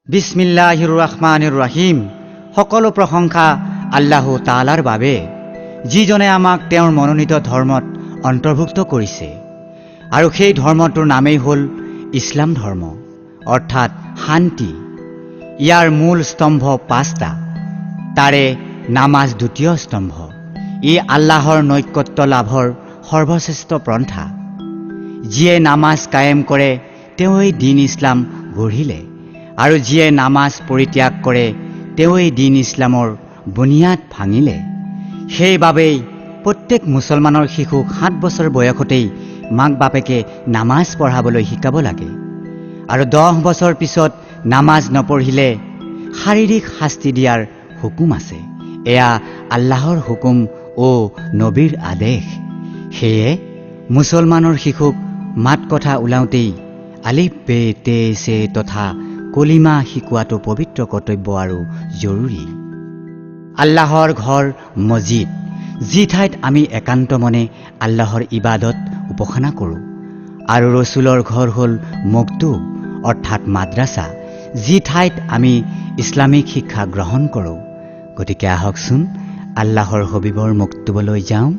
বিসমিল্লাহিৰ ৰহমানিৰ ৰহিম। সকলো প্ৰশংসা আল্লাহ তাআলাৰ বাবে, যিজনে আমাক তেওঁৰ মনোনীত ধৰ্মত অন্তৰ্ভুক্ত কৰিছে। আৰু সেই ধৰ্মটোৰ নামেই হ'ল ইছলাম ধৰ্ম, অৰ্থাৎ শান্তি। ইয়াৰ মূল স্তম্ভ 5টা, তাৰে নামাজ দ্বিতীয় স্তম্ভ। ই আল্লাহৰ নৈকট্য লাভৰ সৰ্বশ্ৰেষ্ঠ পন্থা। যিয়ে নামাজ কায়েম কৰে তেওঁই দিন ইছলাম গঢ়িলে, আৰু যিয়ে নামাজ পৰিত্যাগ কৰে তেওঁই দিন ইছলামৰ বুনিয়াদ ভাঙিলে। সেইবাবেই প্ৰত্যেক মুছলমানৰ শিশুক 7 বছৰ বয়সতেই মাক বাপেকে নামাজ পঢ়াবলৈ শিকাব লাগে, আৰু 10 বছৰ পিছত নামাজ নপঢ়িলে শাৰীৰিক শাস্তি দিয়াৰ হুকুম আছে। এয়া আল্লাহৰ হুকুম ও নবীৰ আদেশ। সেয়ে মুছলমানৰ শিশুক মাত কথা ওলাওঁতেই আলিফ বে তে সে তথা কলিমা শিকোৱাটো পবিত্ৰ কৰ্তব্য আৰু জৰুৰী। আল্লাহৰ ঘৰ মছজিদ, যি ঠাইত আমি একান্ত মনে আল্লাহৰ ইবাদত উপাসনা কৰোঁ। আৰু ৰচুলৰ ঘৰ হ'ল মক্তুব, অৰ্থাৎ মাদ্ৰাছা, যি ঠাইত আমি ইছলামিক শিক্ষা গ্ৰহণ কৰোঁ। গতিকে আহকচোন আল্লাহৰ হবিবৰ মক্তুবলৈ যাওঁ।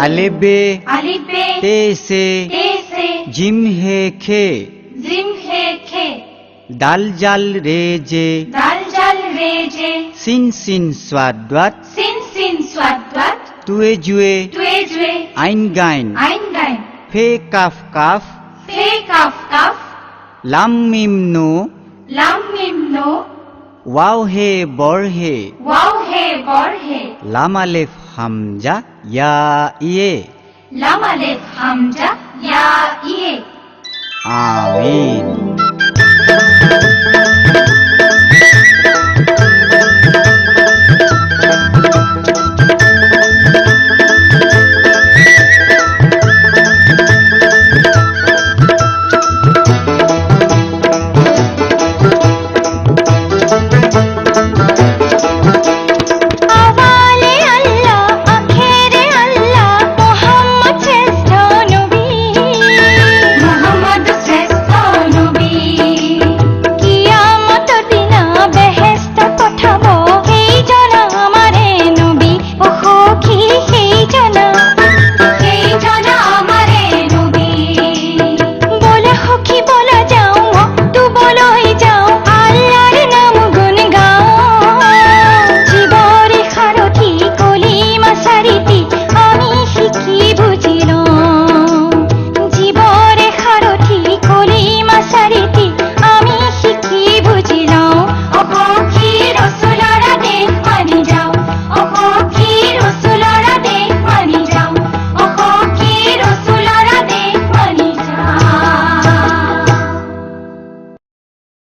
আলিফ বে তে সে জিম হে খে দাল জাল রে জে সিন সিন সোয়াদ তুয়ে জুয়ে আইন গাইন ফে কাফ কাফ লাম মিম নো ওয়াও হে বর হে লাম আলিফ হামজা ইয়া ইয়ে আমিন।